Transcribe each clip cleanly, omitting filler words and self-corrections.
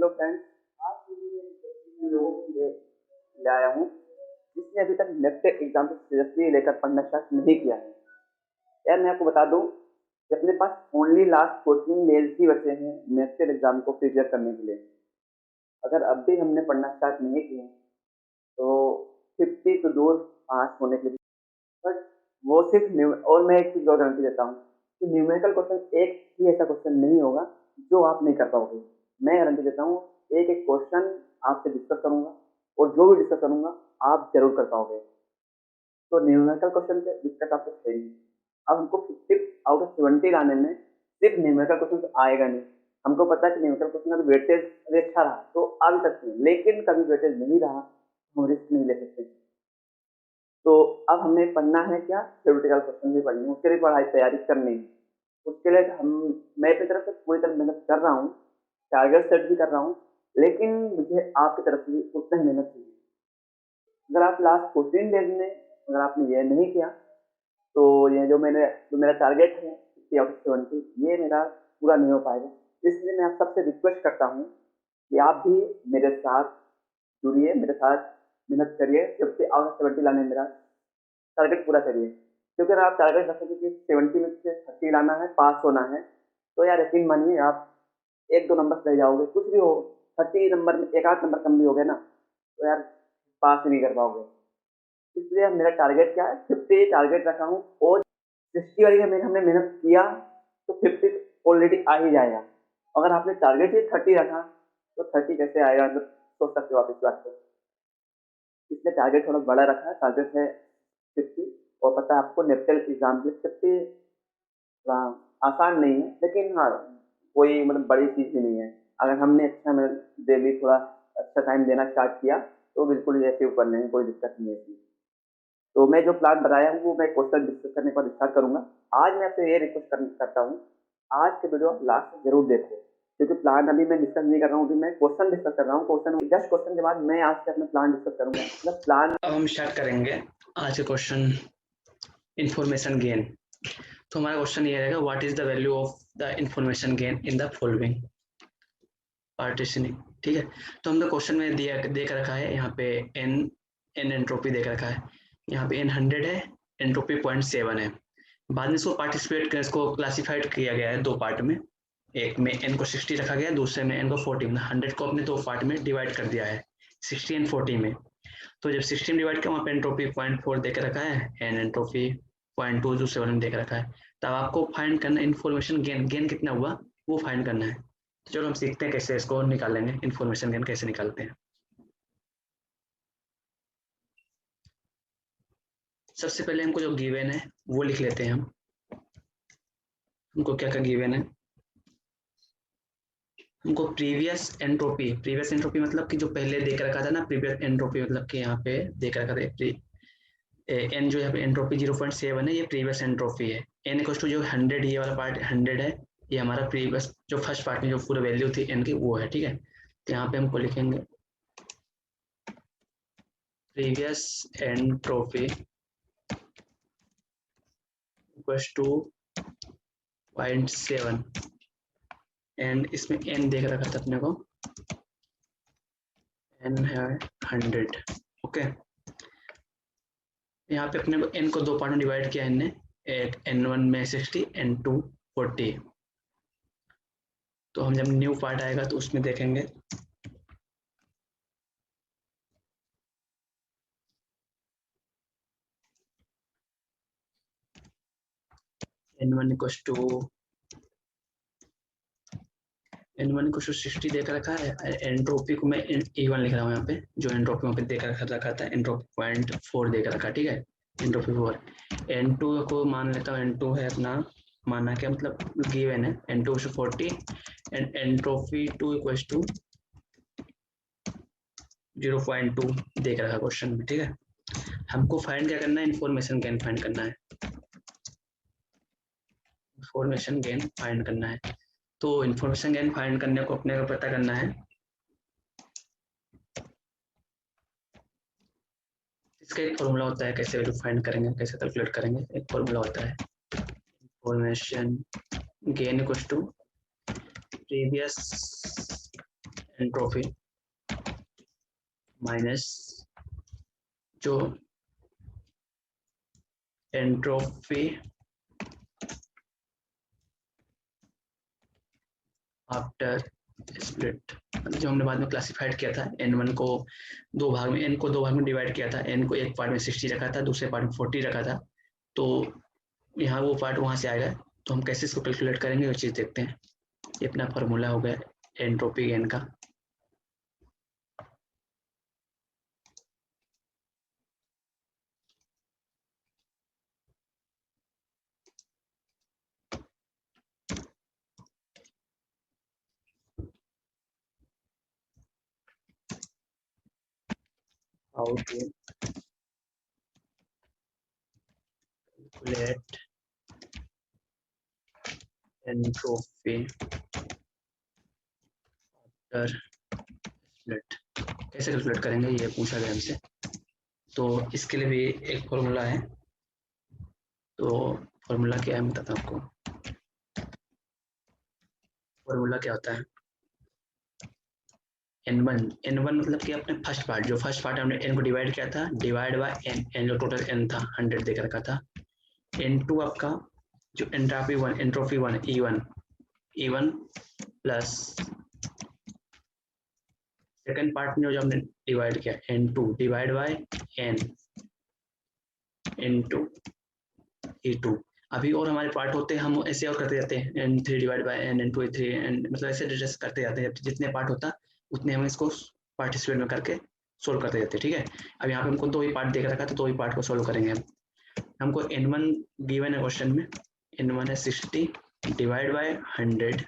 Hello friends, आज की video में मैं लोगों के लिए ले आया हूँ जिसने अभी तक नेट एग्जाम को सीरियसली लेकर पढ़ना स्टार्ट नहीं किया है। यार मैं आपको बता दूँ कि अपने पास ओनली लास्ट 14 डेज ही बचे हैं नेट एग्जाम को प्रिपेयर करने के लिए। अगर अब भी हमने पढ़ना स्टार्ट नहीं किया तो 50 तो दूर पास होने के लिए, बट वो सिर्फ और मैं एक चीज़ और गारंटी देता हूँ कि न्यूमेरिकल क्वेश्चन एक ही ऐसा क्वेश्चन नहीं होगा जो आप नहीं कर पाओगे। मैं गारंटी देता हूँ एक एक क्वेश्चन आपसे डिस्कस करूंगा और जो भी डिस्कस करूंगा आप जरूर कर पाओगे। तो न्यूमेरिकल क्वेश्चन से दिक्कत आपको है नहीं। अब हमको 50 आउट ऑफ 70 लाने में सिर्फ न्यूमेरिकल क्वेश्चन तो आएगा नहीं। हमको पता है कि न्यूमेरिकल क्वेश्चन का वेटेज अगर अच्छा रहा तो आ भी सकते हैं, लेकिन कभी वेटेज नहीं रहा हम रिस्क नहीं ले सकते। तो अब हमें पढ़ना है क्या, थ्योरेटिकल क्वेश्चन भी पढ़नी है, उसके लिए पढ़ाई तैयारी करनी है। उसके लिए मैं अपनी तरफ से पूरी तरह मेहनत कर रहा हूँ, टारगेट सेट भी कर रहा हूँ, लेकिन मुझे आपकी तरफ से भी उतना ही मेहनत चाहिए। अगर आप लास्ट 14 डेज में अगर आपने ये नहीं किया तो ये जो मेरा टारगेट है 50 आउट ऑफ 70, ये मेरा पूरा नहीं हो पाएगा। इसलिए मैं आप सबसे रिक्वेस्ट करता हूँ कि आप भी मेरे साथ जुड़िए, मेरे साथ मेहनत करिए, 50 आउट ऑफ 70 लाने मेरा टारगेट पूरा करिए। क्योंकि अगर आप टारगेट रखेंगे कि 70 में से 30 लाना है, पास होना है, तो यार यकीन मानिए आप एक दो नंबर रह जाओगे, कुछ भी हो 30 नंबर में एक आध नंबर कम भी हो गए ना तो यार पास नहीं कर पाओगे। इसलिए मेरा टारगेट क्या है, 50 टारगेट रखा हूँ और 60 वाली में हमने मेहनत किया तो 50 ऑलरेडी आ ही जाएगा। अगर आपने टारगेट ही 30 रखा तो 30 कैसे आएगा, मतलब सोच सकते हो आप इस बात को। इसलिए टारगेट थोड़ा बड़ा रखा है, टारगेट है 50। और पता है आपको नेप्टल एग्जाम के 50 आसान नहीं है, लेकिन हाँ कोई मतलब बड़ी चीज भी नहीं है। अगर हमने अच्छा डेली थोड़ा अच्छा टाइम देना स्टार्ट किया तो बिल्कुल ये अचीव कर लेंगे, कोई दिक्कत नहीं है। तो मैं जो प्लान बनाया हूँ वो मैं क्वेश्चन डिस्कस करने के बाद स्टार्ट करूंगा। आज मैं आपसे ये रिक्वेस्ट करता हूँ, आज के वीडियो लास्ट जरूर देखो, क्योंकि प्लान अभी मैं डिस्कस नहीं कर रहा हूँ, अभी मैं क्वेश्चन डिस्कस कर रहा हूँ। जस्ट क्वेश्चन के बाद मैं आज से अपना प्लान डिस्कस करूंगा, मतलब प्लान। अब हम स्टार्ट करेंगे आज के क्वेश्चन इंफॉर्मेशन गेन। तो हमारा क्वेश्चन ये रहेगा, what is the value of the information gain in the following partitioning. ठीक है, तो हमने क्वेश्चन में देख रखा है यहाँ पे एन एंट्रोपी देख रखा है, यहाँ पे एन 100 है, एंट्रोपी 0.7 है। बाद में इसको क्लासिफाइड किया गया है दो पार्ट में, एक में एन को 60 रखा गया है, दूसरे में एन को 40, मतलब 100 को अपने दो पार्ट में डिवाइड कर दिया है 60 एंड 40 में। तो जब 16 डिवाइड किया वहाँ पे एंट्रोपी 0.4 देकर रखा है एंड एंट्रोपी 0.2 जो 7 देकर रखा है। तब आपको फाइंड करना इन्फॉर्मेशन गेन कितना हुआ वो फाइंड करना है। तो चलो हम सीखते हैं कैसे इसको निकालेंगे, इन्फॉर्मेशन गेन कैसे निकालते हैं। सबसे पहले हमको जो गिवन है वो लिख लेते हैं। हमको क्या क्या गिवन है, हमको प्रीवियस एंट्रोपी मतलब कि जो पहले देख रखा था ना, प्रीवियस एंट्रोपी मतलब कि यहाँ पे देख रखा था एन जो है एंट्रोपी 0.7 है, ये प्रीवियस एंट्रोपी है। एन इक्वल टू जो 100, ये वाला पार्ट 100 है, ये हमारा प्रीवियस जो फर्स्ट पार्ट में जो पूरा वैल्यू थी एन की वो है। ठीक है, तो यहाँ पे हमको लिखेंगे previous entropy equal to 0.7 and इसमें एन देख रखा था अपने को, एन है 100। ओके, यहाँ पे अपने को एन को दो पार्ट में डिवाइड किया एन ने, एक n1 में 60 n2 40। तो हम जब न्यू पार्ट आएगा तो उसमें देखेंगे n1 equal to n1 equal to 60 देकर रखा है, एंट्रोपी को मैं E1 लिख रहा हूँ यहाँ पे, जो एंट्रोपी वहाँ पे देकर रखा था एंट्रोपी 0.4 देकर रखा। ठीक है, एंट्रोपी 4। n2 को मान लेता हूँ, n2 है अपना, माना क्या मतलब गिवन है n2 40 and entropy 2 equal to 0.2 देख रखा क्वेश्चन में। ठीक है, हमको फाइंड क्या करना है, इन्फॉर्मेशन गेन फाइंड करना है, इन्फॉर्मेशन गेन फाइंड करना है। तो इन्फॉर्मेशन गेन फाइंड करने को अपने को पता करना है इसका एक फॉर्मूला होता है, कैसे वैल्यू फाइंड करेंगे, कैसे कैलकुलेट करेंगे। एक फॉर्मूला होता है information gain equal to previous entropy minus जो एंट्रोपी आफ्टर स्प्लिट, जो हमने बाद में क्लासिफाइड किया था n1 को दो भाग में, n को दो भाग में डिवाइड किया था, n को एक पार्ट में 60 रखा था, दूसरे पार्ट में 40 रखा था, तो यहाँ वो पार्ट वहां से आएगा, तो हम कैसे इसको कैलकुलेट करेंगे वो चीज़ देखते हैं। ये अपना फॉर्मूला हो गया एंट्रोपी गेन का। How to calculate entropy after split, कैसे कैलकुलेट करेंगे ये पूछा गया हमसे। तो इसके लिए भी एक फॉर्मूला है, तो फॉर्मूला क्या है बताता हूँ आपको। फॉर्मूला क्या होता है, n1 मतलब कि अपने फर्स्ट पार्ट, जो फर्स्ट पार्ट हमने n को डिवाइड किया था, डिवाइड बाय n जो टोटल n था 100 देकर रखा था। n2 आपका जो entropy one E1 plus second part में जो हमने डिवाइड किया n2 divide by n into E2। अभी और हमारे पार्ट होते हैं, हम ऐसे और करते जाते हैं n3 divide by n into E3 n, मतलब ऐसे डिस्कस करते जाते हैं, जितने पार्ट होता उतने हम इसको पार्टिसिपेट में करके सोल्व करते जाते हैं। ठीक है, अब यहाँ पे हमको दो ही पार्ट देख रखा था, तो दो ही पार्ट को सोल्व करेंगे हम। हमको n1 गिवन है क्वेश्चन में, n1 है 60 डिवाइड बाय 100,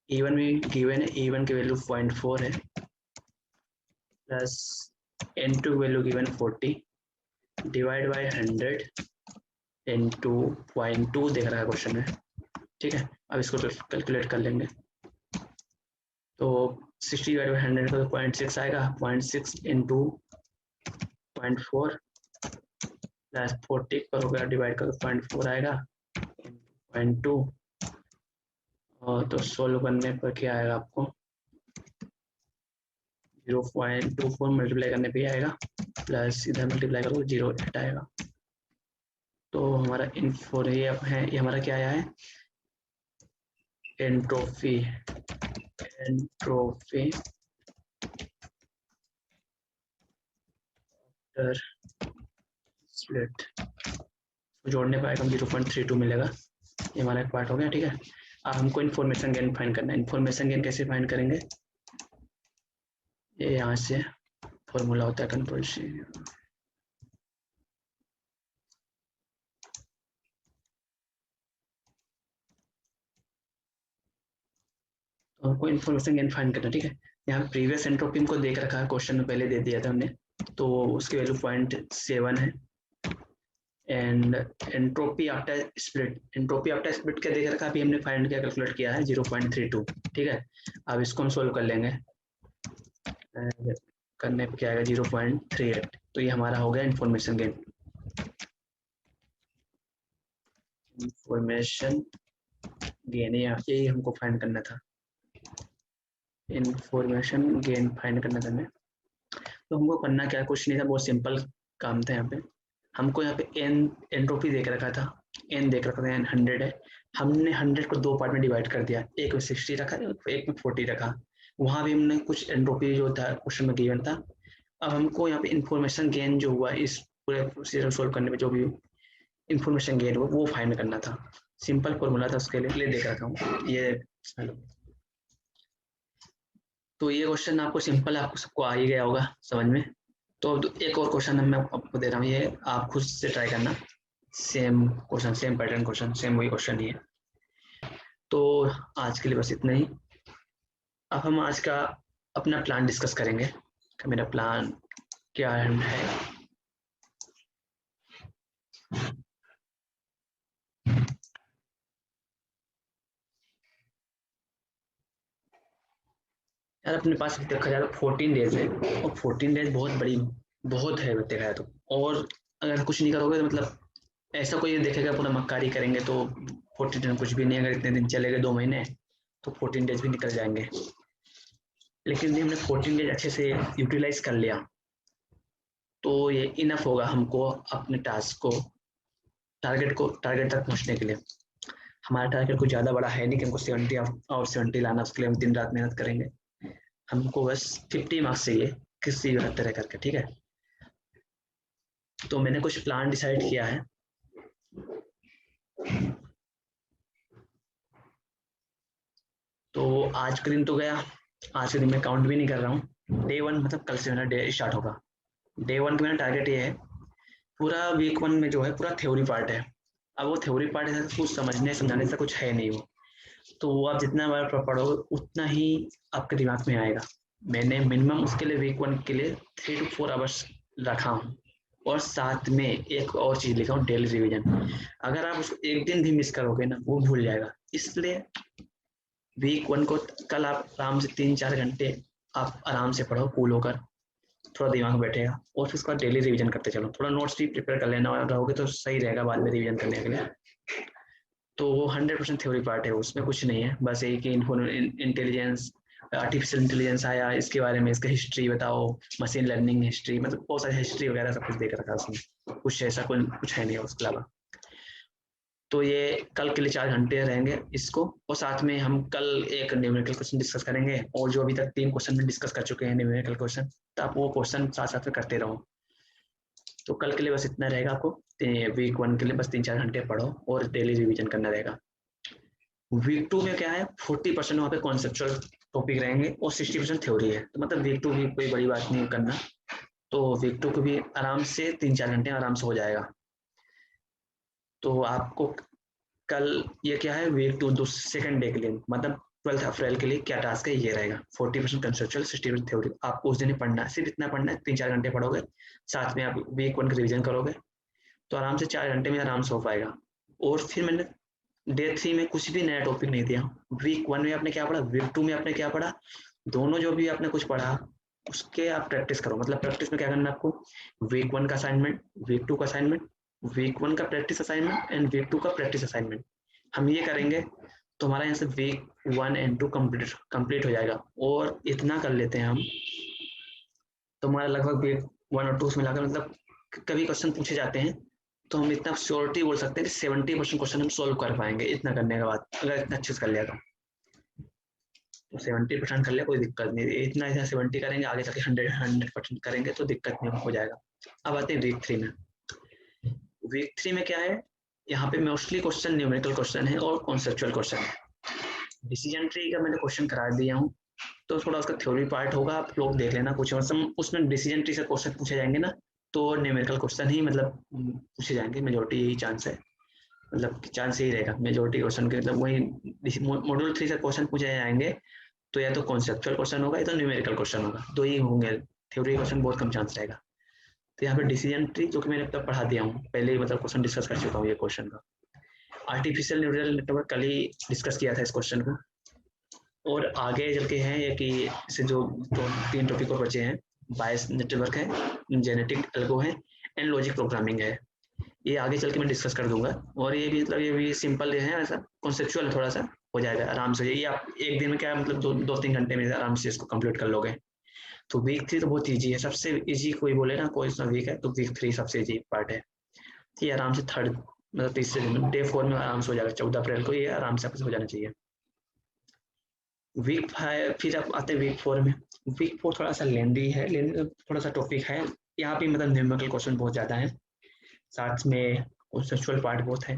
E1 भी गिवन है, E1 की वैल्यू 0.4 है, plus n2 value given 40 divide by 100 into 0.2 देख रहा है क्वेश्चन में। ठीक है, अब इसको कैलकुलेट कर लेंगे, तो 60 डिवाइड बाई 100 का 0.6 आएगा, 0.6 इंटू 0.4 प्लस 40 करोगे डिवाइड करो 0.4 आएगा 0.2, और तो सोल्व करने पर क्या आएगा आपको 0.24 मल्टीप्लाई करने पे आएगा, प्लस इधर मल्टीप्लाई करो 0.8 आएगा। तो हमारा इन्फो ये है, ये हमारा क्या आया है एंट्रोपी आफ्टर स्प्लिट, जोड़ने पर हम 0.32 मिलेगा। ये हमारा एक पार्ट हो गया। ठीक है, अब हमको इन्फॉर्मेशन गेन फाइंड करना है। इन्फॉर्मेशन गेन कैसे फाइंड करेंगे, ये यहाँ से फॉर्मूला होता है कंट्रोल सी। तो हमको इन्फॉर्मेशन गेन फाइंड करना। ठीक है, यहाँ प्रीवियस एंट्रोपी को देख रखा है, क्वेश्चन में पहले दे दिया था हमने, तो उसकी वैल्यू 0.7 है। एंड एंट्रोपी आफ्टर स्प्लिट क्या देख रखा है, अभी हमने फाइंड किया, कैलकुलेट किया है 0.32। ठीक है, अब इसको हम सोल्व कर लेंगे, करने पे क्या आएगा 0.38। तो ये हमारा हो गया इन्फॉर्मेशन गेन। इन्फॉर्मेशन गेन यही हमको फाइंड करना था, इन्फॉर्मेशन गेन फाइंड करना था हमें। तो हमको करना क्या, कुछ नहीं था, बहुत सिंपल काम था। यहाँ पे हमको यहाँ पे एन एंट्रोपी देख रखा था, एन देख रखा था, एन 100 है। हमने 100 को दो पार्ट में डिवाइड कर दिया, एक में 60 रखा, एक में 40 रखा। वहां भी हमने कुछ एंट्रोपी जो था क्वेश्चन में गिवन था। अब हमको यहाँ पे इन्फॉर्मेशन गेन जो हुआ इस पूरे प्रोसीजर सोल्व करने में, जो भी इन्फॉर्मेशन गेन हुआ वो फाइंड करना था। सिंपल फॉर्मूला था, उसके लिए देख रखा हूँ ये। तो ये क्वेश्चन आपको सिंपल, आपको सबको आ ही गया होगा समझ में। तो अब एक और क्वेश्चन मैं आपको दे रहा हूँ, ये आप खुद से ट्राई करना। Same question, same pattern question, same वही क्वेश्चन ही है। तो आज के लिए बस इतना ही। अब हम आज का अपना प्लान डिस्कस करेंगे कि मेरा प्लान क्या है। यार अपने पास देखा जाए तो 14 डेज है, और 14 डेज बहुत है देखा जाए तो। और अगर कुछ नहीं करोगे तो मतलब ऐसा कोई देखेगा पूरा मक्कारी करेंगे तो 14 दिन कुछ भी नहीं, अगर इतने दिन चलेगा 2 महीने तो 14 डेज भी निकल जाएंगे। लेकिन यदि हमने 14 डेज अच्छे से यूटिलाइज कर लिया तो ये इनफ होगा हमको अपने टारगेट तक पहुंचने के लिए। हमारा टारगेट कुछ ज़्यादा बड़ा है नहीं कि हमको 70 और 70 लाना, उसके लिए हम दिन रात मेहनत करेंगे। हमको बस 50 मार्क्स चाहिए किसी भी तरह करके, ठीक है। तो मैंने कुछ प्लान डिसाइड किया है। तो आज का दिन तो गया, आज के दिन में काउंट भी नहीं कर रहा हूँ। डे 1 मतलब कल से मेरा डे स्टार्ट होगा। डे 1 का मेरा टारगेट ये है, पूरा वीक 1 में जो है पूरा थ्योरी पार्ट है। अब वो थ्योरी पार्ट है, कुछ समझने समझाने से कुछ है नहीं वो, तो आप जितना बार पढ़ोगे उतना ही आपके दिमाग में आएगा। मैंने मिनिमम उसके लिए वीक 1 के लिए 3 to 4 आवर्स रखा हूँ, और साथ में एक और चीज लिखा हूँ, डेली रिवीजन। अगर आप उसको एक दिन भी मिस करोगे ना, वो भूल जाएगा। इसलिए वीक 1 को कल आप आराम से 3-4 घंटे आप आराम से पढ़ो, कूल होकर, थोड़ा दिमाग बैठेगा। और फिर उसके बाद डेली रिवीजन करते चलो, थोड़ा नोट्स भी प्रिपेयर कर लेना रहोगे तो सही रहेगा बाद में रिवीजन करने के लिए। तो वो 100% थ्योरी पार्ट है, उसमें कुछ नहीं है, बस यही कि इंटेलिजेंस, आर्टिफिशियल इंटेलिजेंस आया, इसके बारे में, इसका हिस्ट्री बताओ, मशीन लर्निंग हिस्ट्री, मतलब बहुत सारी हिस्ट्री वगैरह सब कुछ देख रखा है उसमें। कुछ ऐसा कुछ है नहीं उसके अलावा। तो ये कल के लिए 4 घंटे रहेंगे इसको, और साथ में हम कल एक न्यूमेरिकल क्वेश्चन डिस्कस करेंगे, और जो अभी तक 3 क्वेश्चन में डिस्कस कर चुके हैं न्यूमेरिकल क्वेश्चन, तो आप वो क्वेश्चन साथ साथ में करते रहो। तो कल के लिए बस इतना रहेगा। आपको वीक 1 के लिए बस 3-4 घंटे पढ़ो और डेली रिवीजन करना रहेगा। वीक 2 में क्या है, 40% वहाँ पे कॉन्सेप्चुअल टॉपिक रहेंगे और 60% थ्योरी है। तो मतलब वीक 2 भी कोई बड़ी बात नहीं करना। तो वीक 2 को भी आराम से 3-4 घंटे आराम से हो जाएगा। तो आपको कल ये क्या है, वीक 2 सेकंड डे के लिए, मतलब 12 अप्रैल के लिए क्या टास्क है, ये रहेगा 40% कंसेप्चुअल, 60% थ्योरी। आपको उस दिन ही पढ़ना है, सिर्फ इतना पढ़ना है, 3-4 घंटे पढ़ोगे, साथ में आप वीक 1 का रिवीजन करोगे, तो आराम से 4 घंटे में आराम से हो पाएगा। और फिर मैंने डे 3 में कुछ भी नया टॉपिक नहीं दिया। वीक 1 में आपने क्या पढ़ा, वीक 2 में आपने क्या पढ़ा, दोनों जो भी आपने कुछ पढ़ा उसके आप प्रैक्टिस करो। मतलब प्रैक्टिस में क्या करना है आपको, वीक 1 का असाइनमेंट, वीक 2 का असाइनमेंट, वीक 1 का प्रैक्टिस असाइनमेंट एंड वीक 2 का प्रैक्टिस असाइनमेंट। हम ये करेंगे तो हमारा यहाँ से वीक 1 एंड 2 कंप्लीट हो जाएगा। और इतना कर लेते हैं हम, तो हमारा लगभग वीक 1 और 2 उसमें लाकर, मतलब कभी क्वेश्चन पूछे जाते हैं तो हम इतना श्योरिटी बोल सकते हैं कि 70% क्वेश्चन हम सोल्व कर पाएंगे इतना करने के बाद, अगर इतना अच्छे से कर लिया तो 70% कर लिया कोई दिक्कत नहीं। इतना इतना 70 करेंगे, आगे जाके 100% करेंगे तो दिक्कत नहीं हो जाएगा। अब आते हैं वीक 3 में। वीक 3 में क्या है, यहाँ पे मोस्टली क्वेश्चन न्यूमेरिकल क्वेश्चन है और कॉन्सेप्चुअल क्वेश्चन है। डिसीजन ट्री का मैंने क्वेश्चन करा दिया हूँ, तो थोड़ा उसका थ्योरी पार्ट होगा, आप लोग देख लेना। कुछ मतलब उसमें डिसीजन ट्री से क्वेश्चन पूछे जाएंगे ना, तो न्यूमेरिकल क्वेश्चन ही मतलब पूछे जाएंगे, मेजोरिटी यही चांस है, मतलब चांस यही रहेगा मेजोरिटी क्वेश्चन के, मतलब वही मॉड्यूल 3 से क्वेश्चन पूछे जाएंगे। तो या तो कॉन्सेप्चुअल क्वेश्चन होगा या तो न्यूमेरिकल क्वेश्चन होगा, दो ही होंगे। थ्योरी क्वेश्चन बहुत कम चांस रहेगा। तो यहाँ पे डिसीजन ट्री जो कि मैंने अब तक पढ़ा दिया हूँ, पहले ही मतलब क्वेश्चन डिस्कस कर चुका हूँ ये क्वेश्चन का। आर्टिफिशियल न्यूरल नेटवर्क कल ही डिस्कस किया था इस क्वेश्चन को। और आगे चल के हैं ये कि इसे जो 3 टॉपिक और बचे हैं, बायस नेटवर्क है, जेनेटिक एल्गो है एंड लॉजिक प्रोग्रामिंग है। ये आगे चल के मैं डिस्कस कर दूंगा। और ये भी मतलब ये भी सिंपल है, ऐसा कॉन्सेप्चुअल थोड़ा सा हो जाएगा आराम से। ये आप एक दिन में क्या मतलब 2-3 घंटे में आराम से इसको कंप्लीट कर लोगे। तो वीक 3 तो बहुत ईजी है, सबसे ईजी कोई बोले ना कोई सा वीक है तो वीक 3 सबसे ईजी पार्ट है। ये आराम से थर्ड मतलब तीसरे दिन डे 4 में आराम से हो जाएगा। 14 अप्रैल को ये आराम से आपसे हो जाना चाहिए। वीक 5 फिर आप आते हैं वीक 4 में। वीक 4 थोड़ा सा लेंदी है, थोड़ा सा टॉपिक है यहाँ पे, मतलब न्यूमेरिकल क्वेश्चन बहुत ज़्यादा है, साथ में कॉन्सेप्चुअल पार्ट बहुत है,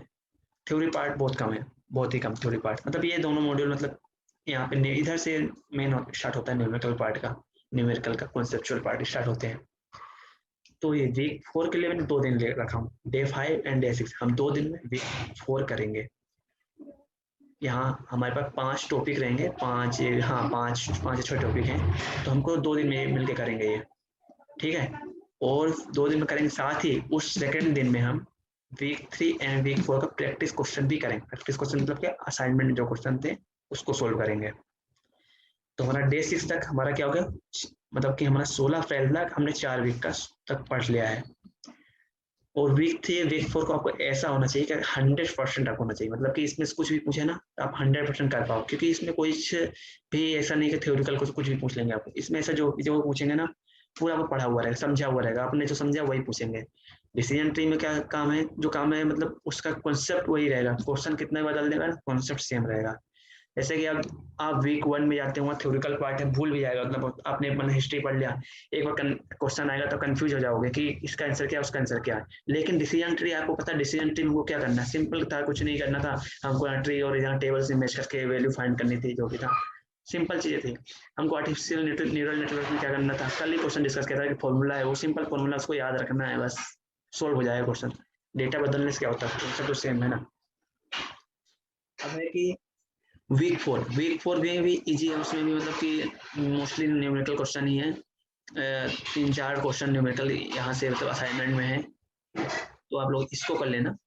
थ्योरी पार्ट बहुत कम है, बहुत ही कम थ्योरी पार्ट। मतलब ये दोनों मॉड्यूल मतलब यहाँ पे इधर से मेन स्टार्ट होता है न्यूमेरिकल पार्ट का, न्यूमेरिकल का कॉन्सेप्चुअल पार्ट स्टार्ट होते हैं। तो ये वीक 4 के लिए मैंने 2 दिन ले रखा हूँ, डे 5 एंड डे 6। हम 2 दिन में वीक 4 करेंगे। यहाँ हमारे पास 5 टॉपिक रहेंगे, 5 हाँ 5 टॉपिक हैं, तो हमको 2 दिन में मिलके करेंगे ये, ठीक है। और 2 दिन में करेंगे, साथ ही उस सेकेंड दिन में हम वीक 3 एंड वीक 4 का प्रैक्टिस क्वेश्चन भी करेंगे। प्रैक्टिस क्वेश्चन मतलब क्या, असाइनमेंट जो क्वेश्चन थे उसको सोल्व करेंगे। तो हमारा डे 6 तक हमारा क्या हो गया, मतलब कि हमारा 16 अप्रैल तक हमने 4 वीक का तक पढ़ लिया है। और वीक 3 वीक 4 को आपको ऐसा होना चाहिए कि 100% आप होना चाहिए, मतलब कि इसमें से कुछ भी पूछे ना तो आप 100% कर पाओ, क्योंकि इसमें कोई भी ऐसा नहीं कि थ्योरिकल कुछ भी पूछ लेंगे आपको। इसमें ऐसा जो जो पूछेंगे ना पूरा आपको पढ़ा हुआ रहेगा, समझा हुआ रहेगा, आपने जो समझा वही पूछेंगे। डिसीजन ट्री में क्या काम है, जो काम है मतलब उसका कॉन्सेप्ट वही रहेगा, क्वेश्चन कितना ही बदल देगा, कॉन्सेप्ट सेम रहेगा। जैसे कि आप वीक 1 में जाते हो, थ्योरिकल पार्ट है, भूल भी जाएगा, मतलब आपने मतलब हिस्ट्री पढ़ लिया, एक बार क्वेश्चन आएगा तो कंफ्यूज हो जाओगे कि इसका आंसर क्या है उसका आंसर क्या है। लेकिन डिसीजन ट्री आपको पता है, डिसीजन ट्री में वो क्या करना है, सिंपल था, कुछ नहीं करना था हमको, ट्री और यहाँ टेबल से मैच करके वैल्यू फाइंड करनी थी, जो भी था सिंपल चीजें थी। हमको आर्टिफिशियल न्यूरल नेटवर्क में क्या करना था, कल ही क्वेश्चन डिस्कस किया था कि फॉर्मूला है, वो सिंपल फॉर्मूला उसको याद रखना है, बस सोल्व हो जाएगा क्वेश्चन। डेटा बदलने से क्या होता है, सब तो सेम है ना। अब है कि वीक फोर में भी इजी है, उसमें भी मतलब कि मोस्टली न्यूमेरिकल क्वेश्चन ही है, 3-4 क्वेश्चन न्यूमेरिकल यहाँ से मतलब असाइनमेंट में है, तो आप लोग इसको कर लेना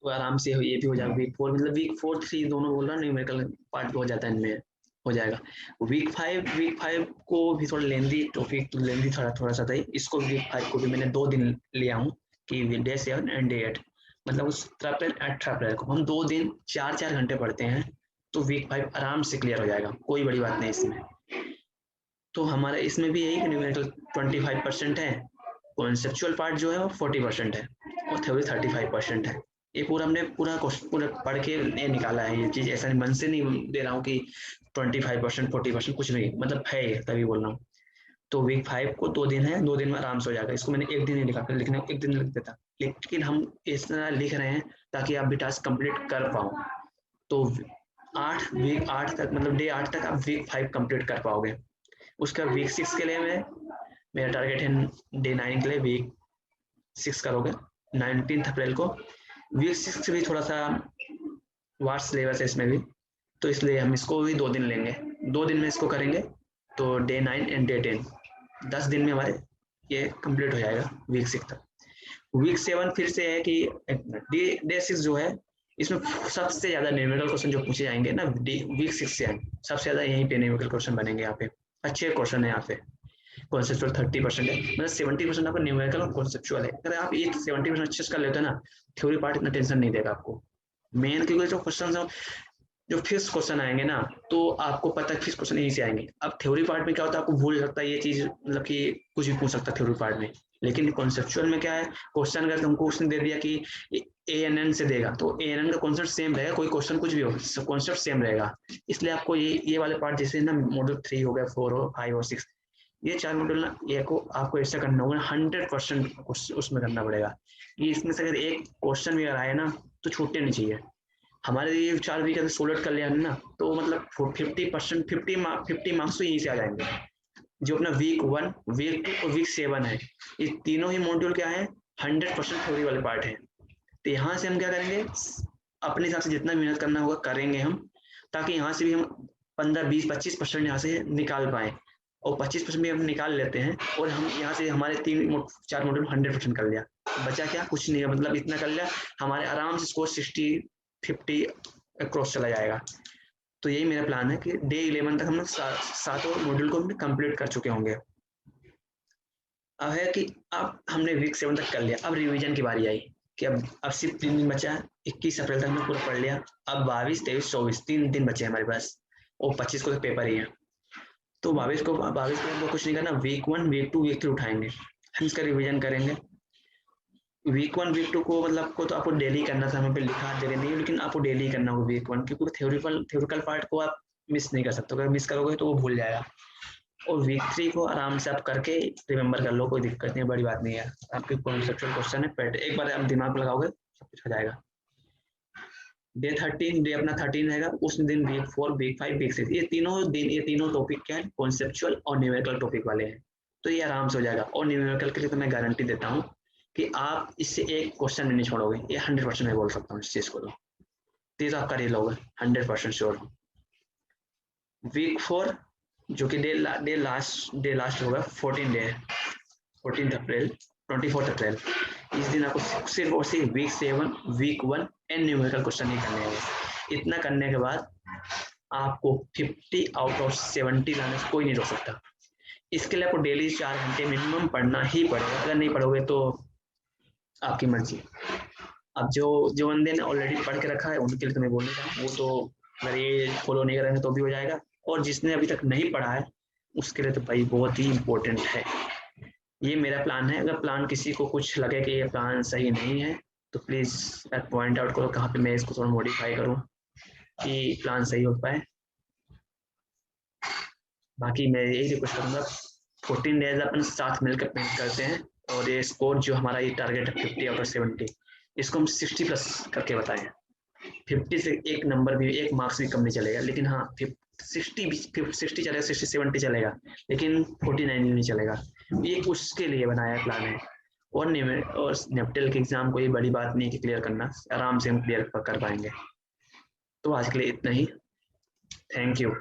तो आराम से ये भी हो जाएगा। वीक 4 मतलब वीक 4-3 दोनों बोल रहा न्यूमेरिकल पार्ट हो जाता है, इनमें हो जाएगा। वीक 5 को भी थोड़ा लेंदी टॉपिक, तो लेंदी थोड़ा सा था, इसको वीक 5 को भी मैंने 2 दिन लिया हूँ कि डे 7 एंड डे 8, मतलब उस 17 अप्रैल 18 अप्रैल को हम 2 दिन 4-4 घंटे पढ़ते हैं, तो वीक 5 आराम से क्लियर हो जाएगा, कोई बड़ी बात नहीं इसमें। तो हमारा इसमें भी यही न्यूमेरिकल 25% है, कॉन्सेप्चुअल पार्ट जो है वो 40% है, और थ्योरी 35% है। ये पूरा हमने पूरा पढ़ के ये निकाला है, ये चीज ऐसा नहीं मन से नहीं दे रहा हूँ कि 25% 40% कुछ नहीं, मतलब है ये, तभी बोल रहा हूँ। तो वीक 5 को 2 दिन है, 2 दिन में आराम से हो जाएगा। इसको मैंने एक दिन ही लिखा, फिर लिखने एक दिन लिख देता, लेकिन हम इस तरह लिख रहे हैं ताकि आप भी टास्क कंप्लीट कर पाओ। तो वीक 8 तक, मतलब डे 8 तक आप वीक 5 कंप्लीट कर पाओगे। उसका वीक 6 के लिए मेरा टारगेट है डे 9 के लिए वीक 6 करोगे 19 अप्रैल को। वीक 6 भी थोड़ा सा वास्ट सिलेबस है इसमें भी, तो इसलिए हम इसको भी 2 दिन लेंगे, 2 दिन में इसको करेंगे, तो डे 9 एंड डे 10 10 दिन में हमारे ये कंप्लीट हो जाएगा वीक 6 तक। वीक 7 फिर से है कि डे 6 जो है, इसमें सबसे ज्यादा न्यूमेरिकल क्वेश्चन जो पूछे जाएंगे ना वीक 6 से है, सबसे ज्यादा यहीं पे न्यूमेरिकल क्वेश्चन बनेंगे यहाँ पे, अच्छे क्वेश्चन है यहाँ पे। कॉन्सेप्चुअल 30% है, मतलब 70% आपका न्यूमेरिकल और कॉन्सेप्चुअल है। अगर आप ये 70% अच्छे से कर लेते हो ना, थ्योरी पार्ट इतना टेंशन नहीं देगा आपको। मेन क्योंकि जो क्वेश्चन जो फिक्स क्वेश्चन आएंगे ना, तो आपको पता है फिक्स क्वेश्चन यहीं से आएंगे। अब थ्योरी पार्ट में क्या होता है, आपको भूल सकता है ये चीज, मतलब कि कुछ भी पूछ सकता है थ्योरी पार्ट में। लेकिन कॉन्सेप्चुअल में क्या है, क्वेश्चन अगर तुमको उसने दे दिया कि ANN से देगा, तो ANN का कॉन्सेप्ट सेम रहेगा, कोई क्वेश्चन कुछ भी हो कॉन्सेप्ट सेम रहेगा। इसलिए आपको ये वाले पार्ट जैसे ना मॉड्यूल 3 हो गया, 4 हो 5 और 6, ये 4 मॉड्यूल ना ये को आपको ऐसा करना होगा, 100% उसमें करना पड़ेगा। कि इसमें से अगर एक क्वेश्चन भी अगर आए ना तो छूटने नहीं चाहिए। हमारे ये 4 वीक अगर सोल्व कर लिया ना, तो मतलब 50% 50 मार्क्स तो यहीं से आ जाएंगे। जो अपना वीक 1 वीक 2 और वीक 7 है, ये तीनों ही मॉड्यूल क्या है, 100% थ्योरी वाले पार्ट है। तो यहाँ से हम क्या करेंगे, अपने हिसाब से जितना मेहनत करना होगा करेंगे हम, ताकि यहाँ से भी हम 15-20-25% यहाँ से निकाल पाए, और 25% भी हम निकाल लेते हैं, और हम यहाँ से हमारे 4 मॉड्यूल 100% कर लिया, बचा क्या, कुछ नहीं है, मतलब इतना कर लिया, हमारे आराम से स्कोर 60-50 क्रॉस चला जाएगा। तो यही मेरा प्लान है कि डे 11 तक हम लोग 7 मॉड्यूल को हमने कंप्लीट कर चुके होंगे। अब है कि अब हमने वीक 7 तक कर लिया, अब रिवीजन की बारी आई कि अब सिर्फ 3 दिन बचा है, 21 अप्रैल तक हमने पूरा पढ़ लिया, अब 22, 23, 24 3 दिन बचे हमारे पास, और 25 को तो पेपर ही है। तो 22 को कुछ नहीं करना, वीक 1 वीक 2 वीक 3 उठाएंगे, हम इसका रिवीजन करेंगे। वीक 1 वीक 2 को मतलब को तो आपको डेली करना था, हमें पे लिखा जगह नहीं, लेकिन आपको डेली करना होगा वीक 1, क्योंकि थ्योरिकल पार्ट को आप मिस नहीं कर सकते, अगर मिस करोगे तो वो भूल जाएगा। और वीक 3 को आराम से आप करके रिमेंबर कर लो, कोई दिक्कत नहीं, बड़ी बात नहीं है, आपके कॉन्सेप्चुअल क्वेश्चन है, पेट एक बार आप दिमाग लगाओगे सब कुछ हो जाएगा। डे 13 डे अपना 13 रहेगा, उस दिन वीक 4 वीक 5 वीक 6 ये तीनों टॉपिक क्या है, कॉन्सेप्चुअल और न्यूमेरिकल टॉपिक वाले हैं, तो ये आराम से हो जाएगा। और न्यूमेरिकल के लिए तो मैं गारंटी देता हूँ कि आप इससे एक क्वेश्चन नहीं छोड़ोगे, ये 100% मैं बोल सकता हूँ इस चीज को, तो ये तो आप कर ही लोगे 100% श्योर। वीक 4 जो कि डे लास्ट होगा 14 अप्रैल 24 अप्रैल, इस दिन आपको सिर्फ और सिर्फ week 7 week 1 and numerical question ही करने हैं। इतना करने के बाद आपको 50 आउट ऑफ 70 लाने से कोई नहीं रोक सकता। इसके लिए आपको डेली 4 घंटे मिनिमम पढ़ना ही पड़ेगा, अगर नहीं पढ़ोगे तो आपकी मर्जी। अब जो जो बंदे ने ऑलरेडी पढ़ के रखा है उनके लिए तो मैं बोल नहीं रहा, वो तो अगर ये फॉलो नहीं करेंगे तो भी हो जाएगा, और जिसने अभी तक नहीं पढ़ा है उसके लिए तो भाई बहुत ही इंपॉर्टेंट है। ये मेरा प्लान है, अगर प्लान किसी को कुछ लगे कि ये प्लान सही नहीं है तो प्लीज़ पॉइंट आउट करो कहाँ पे मैं इसको थोड़ा मॉडिफाई करूँ कि प्लान सही हो पाए। बाकी मैं यही रिक्वेस्ट करूँगा, 14 डेज अपन साथ मिलकर पेंट करते हैं, और ये स्कोर जो हमारा ये टारगेट है 50 आउट ऑफ 70, इसको हम 60 प्लस करके बताएं। 50 से एक नंबर भी, एक मार्क्स भी कम नहीं चलेगा, लेकिन हाँ 60 चलेगा, 60-70 चलेगा, लेकिन 49 नहीं चलेगा। ये उसके लिए बनाया प्लान है, और नेप्टेल के एग्जाम कोई बड़ी बात नहीं कि क्लियर करना, आराम से हम क्लियर कर पाएंगे। तो आज के लिए इतना ही, थैंक यू।